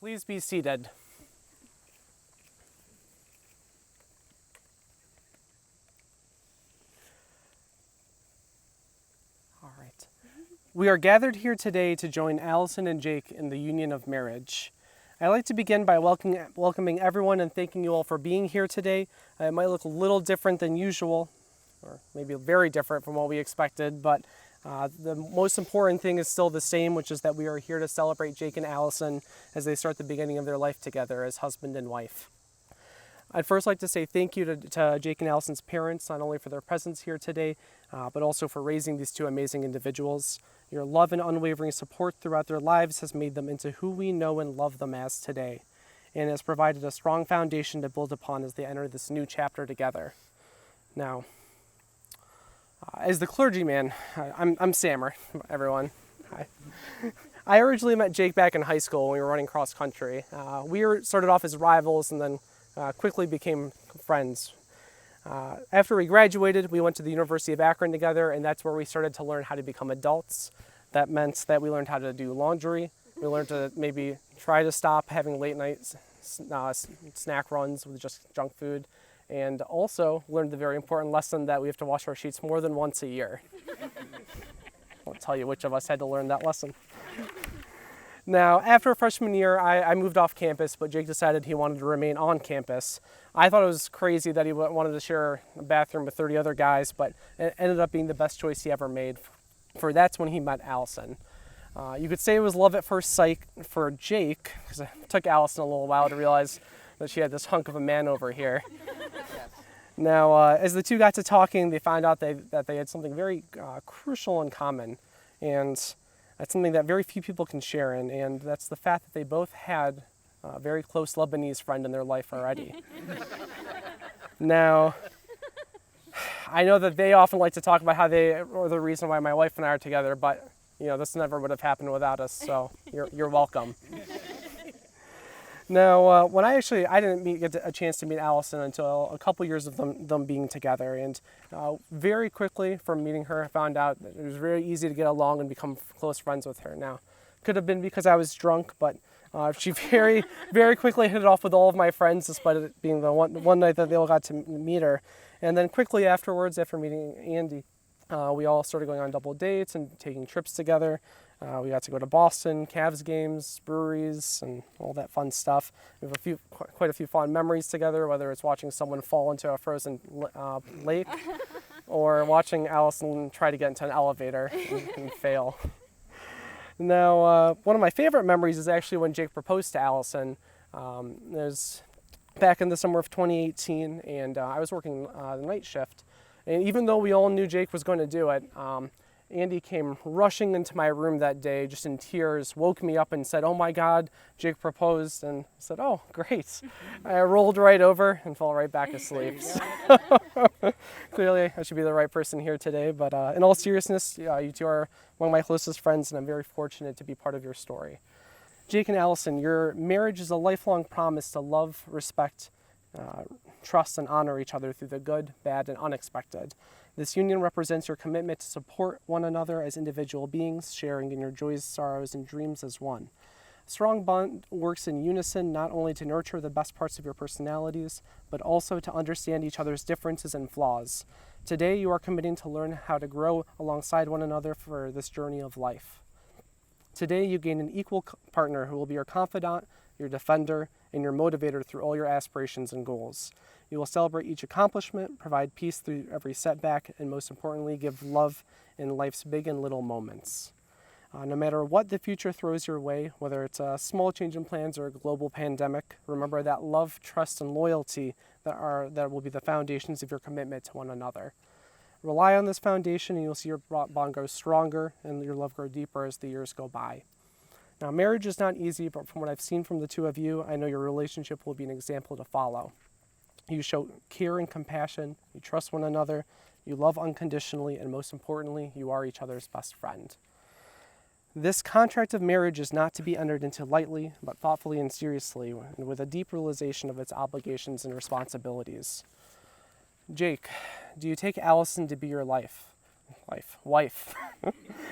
Please be seated. All right. We are gathered here today to join Alison and Jake in the union of marriage. I'd like to begin by welcoming everyone and thanking you all for being here today. It might look a little different than usual, or maybe very different from what we expected, but the most important thing is still the same, which is that we are here to celebrate Jake and Alison as they start the beginning of their life together as husband and wife. I'd first like to say thank you to Jake and Alison's parents, not only for their presence here today, but also for raising these two amazing individuals. Your love and unwavering support throughout their lives has made them into who we know and love them as today, and has provided a strong foundation to build upon as they enter this new chapter together. Now, as the clergyman, I'm Sammer, everyone. Hi. I originally met Jake back in high school when we were running cross country. We started off as rivals and then quickly became friends. After we graduated, we went to the University of Akron together, and that's where we started to learn how to become adults. That meant that we learned how to do laundry. We learned to maybe try to stop having late night snack runs with just junk food, and also learned the very important lesson that we have to wash our sheets more than once a year. I won't tell you which of us had to learn that lesson. Now, after freshman year, I moved off campus, but Jake decided he wanted to remain on campus. I thought it was crazy that he wanted to share a bathroom with 30 other guys, but it ended up being the best choice he ever made. For that's when he met Alison. You could say it was love at first sight for Jake, because it took Alison a little while to realize that she had this hunk of a man over here. Now, as the two got to talking, they found out that they had something very crucial in common, and that's something that very few people can share, and that's the fact that they both had a very close Lebanese friend in their life already. Now, I know that they often like to talk about how they are the reason why my wife and I are together, but this never would have happened without us, so you're welcome. Now, when I didn't get a chance to meet Alison until a couple years of them being together, and very quickly from meeting her, I found out that it was very easy to get along and become close friends with her. Now, could have been because I was drunk, but she very, very quickly hit it off with all of my friends, despite it being the one night that they all got to meet her. And then quickly afterwards, after meeting Andy, we all started going on double dates and taking trips together. We got to go to Boston, Cavs games, breweries, and all that fun stuff. We have quite a few fond memories together, whether it's watching someone fall into a frozen lake or watching Alison try to get into an elevator and fail. Now, one of my favorite memories is actually when Jake proposed to Alison. It was back in the summer of 2018, and I was working the night shift. And even though we all knew Jake was going to do it, Andy came rushing into my room that day, just in tears, woke me up and said, "Oh my God, Jake proposed." And I said, "Oh, great." I rolled right over and fell right back asleep. So, clearly, I should be the right person here today. But in all seriousness, you two are one of my closest friends, and I'm very fortunate to be part of your story. Jake and Alison, your marriage is a lifelong promise to love, respect, trust, and honor each other through the good, bad, and unexpected. This union represents your commitment to support one another as individual beings, sharing in your joys, sorrows, and dreams as one. A strong bond works in unison not only to nurture the best parts of your personalities, but also to understand each other's differences and flaws. Today, you are committing to learn how to grow alongside one another for this journey of life. Today, you gain an equal partner who will be your confidant, your defender, and your motivator through all your aspirations and goals. You will celebrate each accomplishment, provide peace through every setback, and most importantly, give love in life's big and little moments. No matter what the future throws your way, whether it's a small change in plans or a global pandemic, remember that love, trust, and loyalty that will be the foundations of your commitment to one another. Rely on this foundation and you'll see your bond grow stronger and your love grow deeper as the years go by. Now, marriage is not easy, but from what I've seen from the two of you, I know your relationship will be an example to follow. You show care and compassion, you trust one another, you love unconditionally, and most importantly, you are each other's best friend. This contract of marriage is not to be entered into lightly, but thoughtfully and seriously, and with a deep realization of its obligations and responsibilities. Jake, do you take Alison to be your wife?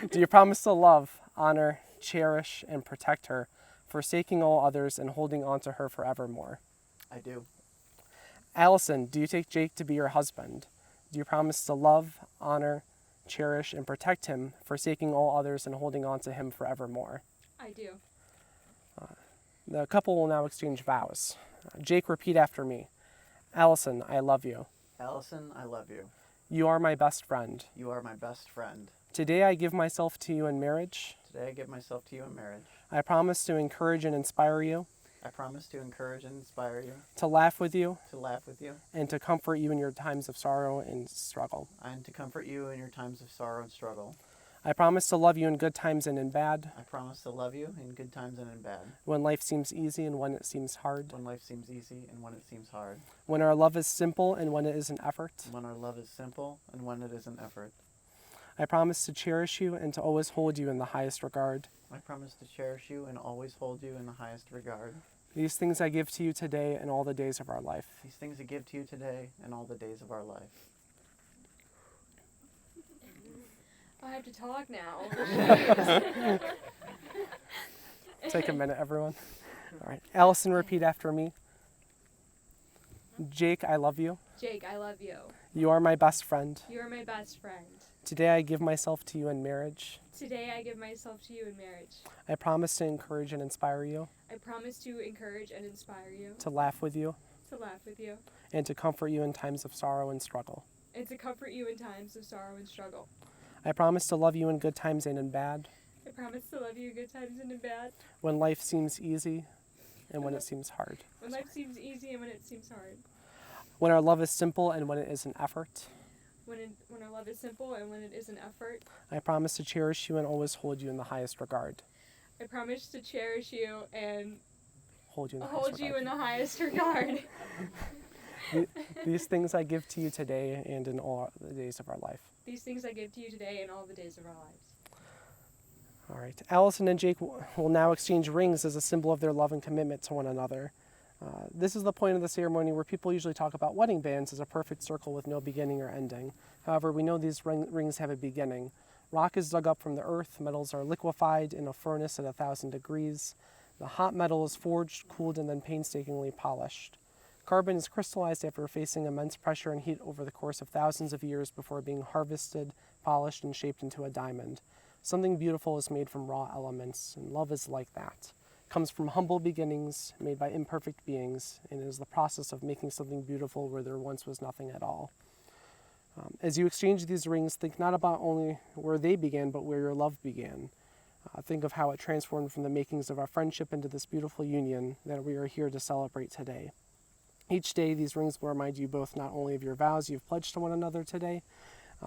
Do you promise to love, honor, cherish, and protect her forsaking all others and holding on to her forevermore? I do. Alison, do you take Jake to be your husband? Do you promise to love, honor, cherish, and protect him, forsaking all others and holding on to him forevermore? I do. The couple will now exchange vows. Jake, repeat after me. Alison, I love you. Alison, I love you. You are my best friend. You are my best friend. Today I give myself to you in marriage. Today I give myself to you in marriage. I promise to encourage and inspire you, I promise to encourage and inspire you, to laugh with you, to laugh with you, and to comfort you in your times of sorrow and struggle. and to comfort you in your times of sorrow and struggle. I promise to love you in good times and in bad, I promise to love you in good times and in bad, when life seems easy and when it seems hard, when life seems easy and when it seems hard, when our love is simple and when it is an effort. when our love is simple and when it is an effort. I promise to cherish you and to always hold you in the highest regard. I promise to cherish you and always hold you in the highest regard. These things I give to you today and all the days of our life. These things I give to you today and all the days of our life. I have to talk now. Take a minute, everyone. All right. Alison, repeat after me. Jake, I love you. Jake, I love you. You are my best friend. You are my best friend. Today I give myself to you in marriage. Today I give myself to you in marriage. I promise to encourage and inspire you, I promise to encourage and inspire you, to laugh with you, to laugh with you, and to comfort you in times of sorrow and struggle. and to comfort you in times of sorrow and struggle. I promise to love you in good times and in bad, I promise to love you in good times and in bad, when life seems easy and when it seems hard. when life seems easy and when it seems hard, When our love is simple and when it is an effort. when our love is simple and when it is an effort. I promise to cherish you and always hold you in the highest regard. I promise to cherish you and Hold you in the hold highest you regard. in the highest regard. These things I give to you today and in all the days of our life. These things I give to you today and all the days of our lives. All right. Alison and Jake will now exchange rings as a symbol of their love and commitment to one another. This is the point of the ceremony where people usually talk about wedding bands as a perfect circle with no beginning or ending. However, we know these rings have a beginning. Rock is dug up from the earth, metals are liquefied in a furnace at 1,000 degrees. The hot metal is forged, cooled, and then painstakingly polished. Carbon is crystallized after facing immense pressure and heat over the course of thousands of years before being harvested, polished, and shaped into a diamond. Something beautiful is made from raw elements, and love is like that. It comes from humble beginnings made by imperfect beings, and is the process of making something beautiful where there once was nothing at all. As you exchange these rings, think not about only where they began, but where your love began. Think of how it transformed from the makings of our friendship into this beautiful union that we are here to celebrate today. Each day, these rings will remind you both not only of your vows you've pledged to one another today,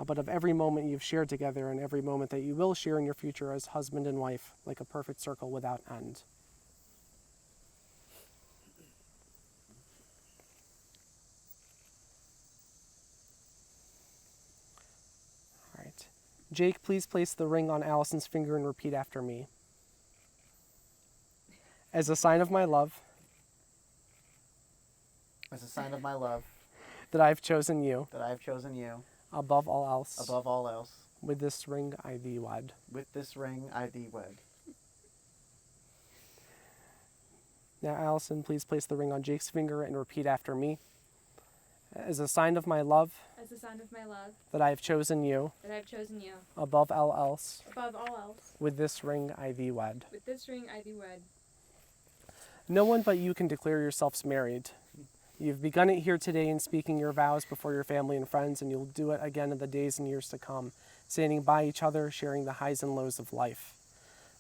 but of every moment you've shared together and every moment that you will share in your future as husband and wife, like a perfect circle without end. All right. Jake, please place the ring on Alison's finger and repeat after me. As a sign of my love, As a sign of my love, that I have chosen you, that I have chosen you, above all else, above all else, with this ring I thee wed. with this ring I thee wed. Now, Alison, please place the ring on Jake's finger and repeat after me. As a sign of my love, As a sign of my love, that I have chosen you, that I have chosen you, above all else, above all else, with this ring I thee wed. with this ring I thee wed. No one but you can declare yourselves married. You've begun it here today in speaking your vows before your family and friends, and you'll do it again in the days and years to come, standing by each other, sharing the highs and lows of life.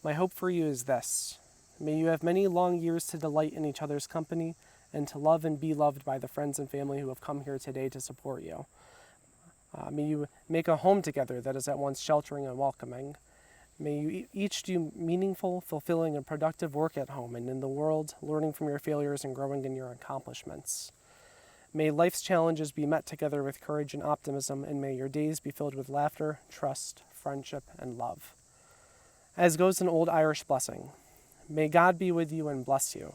My hope for you is this. May you have many long years to delight in each other's company and to love and be loved by the friends and family who have come here today to support you. May you make a home together that is at once sheltering and welcoming. May you each do meaningful, fulfilling, and productive work at home and in the world, learning from your failures and growing in your accomplishments. May life's challenges be met together with courage and optimism, and may your days be filled with laughter, trust, friendship, and love. As goes an old Irish blessing, may God be with you and bless you.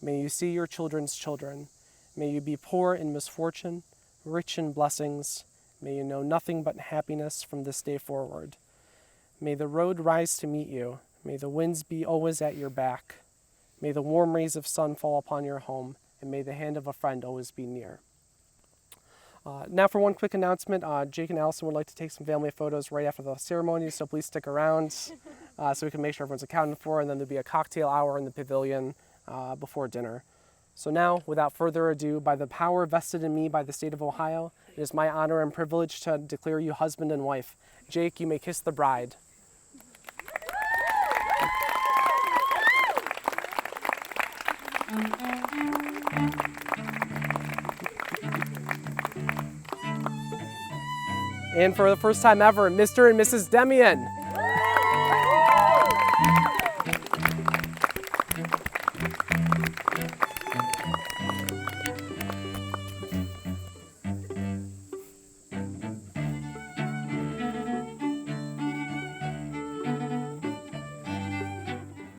May you see your children's children. May you be poor in misfortune, rich in blessings. May you know nothing but happiness from this day forward. May the road rise to meet you. May the winds be always at your back. May the warm rays of sun fall upon your home, and may the hand of a friend always be near. Now for one quick announcement, Jake and Allison would like to take some family photos right after the ceremony, so please stick around so we can make sure everyone's accounted for, and then there'll be a cocktail hour in the pavilion before dinner. So now, without further ado, by the power vested in me by the state of Ohio, it is my honor and privilege to declare you husband and wife. Jake, you may kiss the bride. And for the first time ever, Mr. and Mrs. Demian.